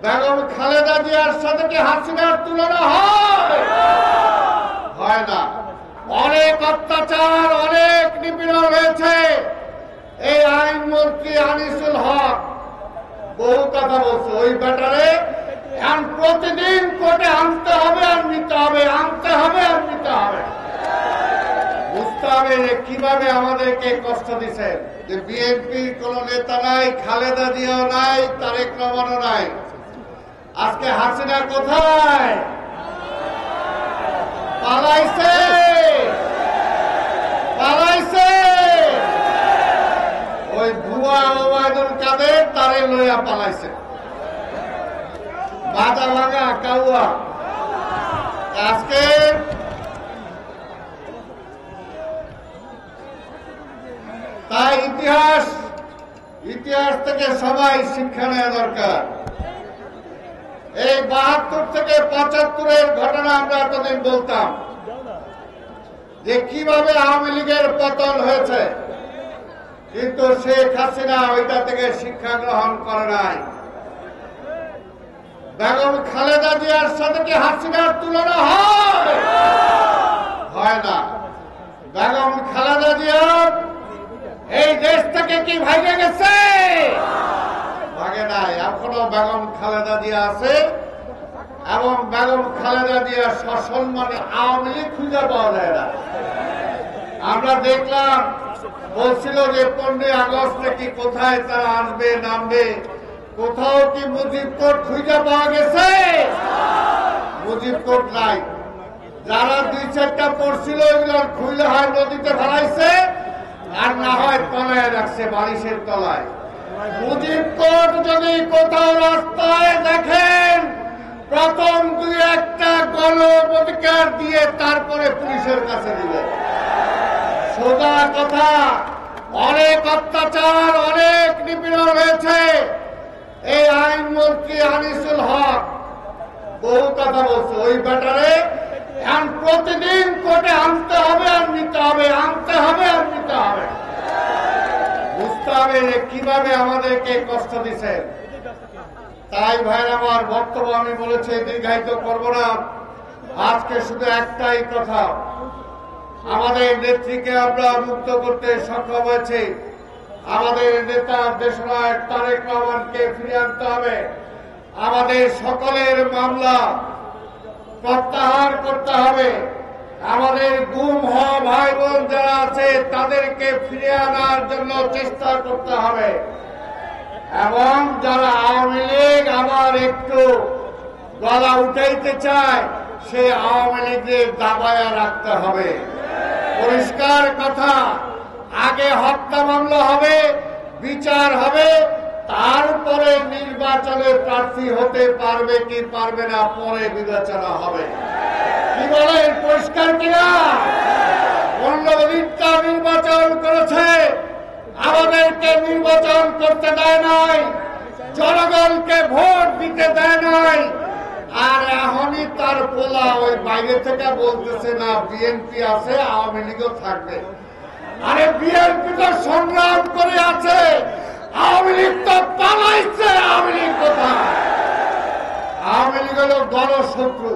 বেগম খালেদা জিয়ার সাথে কি হাসিনার তুলনা হয় না? অনেক অত্যাচার, অনেক নিপীড়ন হয়েছে। এই আইনমন্ত্রী আনিসুল হক বহু কথা বলছে, ওই ব্যাটারে প্রতিদিন কোর্টে আনতে হবে আর নিতে হবে, আনতে হবে আর নিতে হবে। বুঝতে হবে যে কিভাবে আমাদেরকে কষ্ট দিচ্ছে। যে বিএনপির কোন নেতা নাই, খালেদা জিয়াও নাই, তারেক রহমানও নাই। আজকে হাসিনা কোথায়? পালাইছে, পালাইছে। ওই ভুয়া ওবায়দুল কাদের তারে লইয়া পালাইছে। বাদা ভাঙা কাউয়া। আজকে তাই ইতিহাস থেকে সবাই শিক্ষা নেওয়া দরকার। এই ৭২ থেকে ৭৫-এর ঘটনা আমরা এতদিন বলতাম যে কিভাবে আওয়ামী লীগের পতন হয়েছে, কিন্তু শেখ হাসিনা ওইটা থেকে শিক্ষা গ্রহণ করে নাই। বেগম খালেদা জিয়ার সাথে কি হাসিনার তুলনা হয় না? বেগম খালেদা জিয়া এই দেশ থেকে কি ভাগে গেছে? ভাগে নাই। এখনো বেগম খালেদা জিয়া আছে এবং বেগম খালেদা জিয়া সসম্মানে আওয়ামী লীগ খুঁজে পাওয়া যায় না। আমরা দেখলাম বলছিল যে 15 আগস্ট কি কোথায় তারা আসবে নামবে, কোথাও কি মুজিব কোর্ট খুঁজে পাওয়া গেছে? মুজিব কোর্ট নাই। যারা 2-4টা পড়ছিল এগুলো খুঁজলে হয় নদীতে ফেলাইছে, আর না হয় তলায় রাখছে, বালিশের তলায়। মুজিব কোর্ট যদি কোথাও রাস্তায় দেখেন, প্রথম 2-1টা গণঅধিকার দিয়ে তারপরে পুলিশের কাছে দিবে। সোজা কথা, অনেক অত্যাচার, অনেক নিপীড়ন হয়েছে। এই আইনমন্ত্রী আনিসুল হক বহু কথা বলছে, ওই ব্যাটারে প্রতিদিন কোর্টে আনতে হবে আর নিতে হবে, আনতে হবে আর নিতে হবে। বুঝতে হবে যে কিভাবে আমাদেরকে কষ্ট দিচ্ছে। তাই ভাইয়ের আমার বক্তব্য আমি বলেছি, দীর্ঘায়িত করব না। আজকে শুধু একটাই কথা, আমাদের নেত্রীকে আমরা মুক্ত করতে সক্ষম হয়েছি। আমাদের নেতা দেশনায়ক তারেক রহমানকে ফিরিয়ে আনতে হবে। আমাদের সকলের মামলা প্রত্যাহার করতে হবে। আমাদের গুম হওয়া ভাই বোন যারা আছে তাদেরকে ফিরিয়ে আনার জন্য চেষ্টা করতে হবে এবং যারা আওয়ামী লীগ আবার একটু গলা উঠাইতে চায় সেই আওয়ামী লীগের দাবায়া রাখতে হবে। পরিষ্কার কথা, আগে হত্যা মামলা হবে, বিচার হবে, তারপরে নির্বাচনে প্রার্থী হতে পারবে কি পারবে না পরে বিবেচনা হবে। কি বলেন? পরিষ্কার কিনা? 15 দিনটা নির্বাচন করেছে, আমাদেরকে নির্বাচন করতে দেয় নাই, জনগণকে ভোট দিতে দেয় নাই। আর এখনই তার পোলা ওই বাইরে থেকে বলতেছে না বিএনপি আছে, আওয়ামী লীগও থাকবে। আরে বিএনপি তো সংগ্রাম করে আছে, আওয়ামী লীগ তো পালাইছে। আওয়ামী লীগ কোথায়? আওয়ামী লীগ হল গণশত্রু।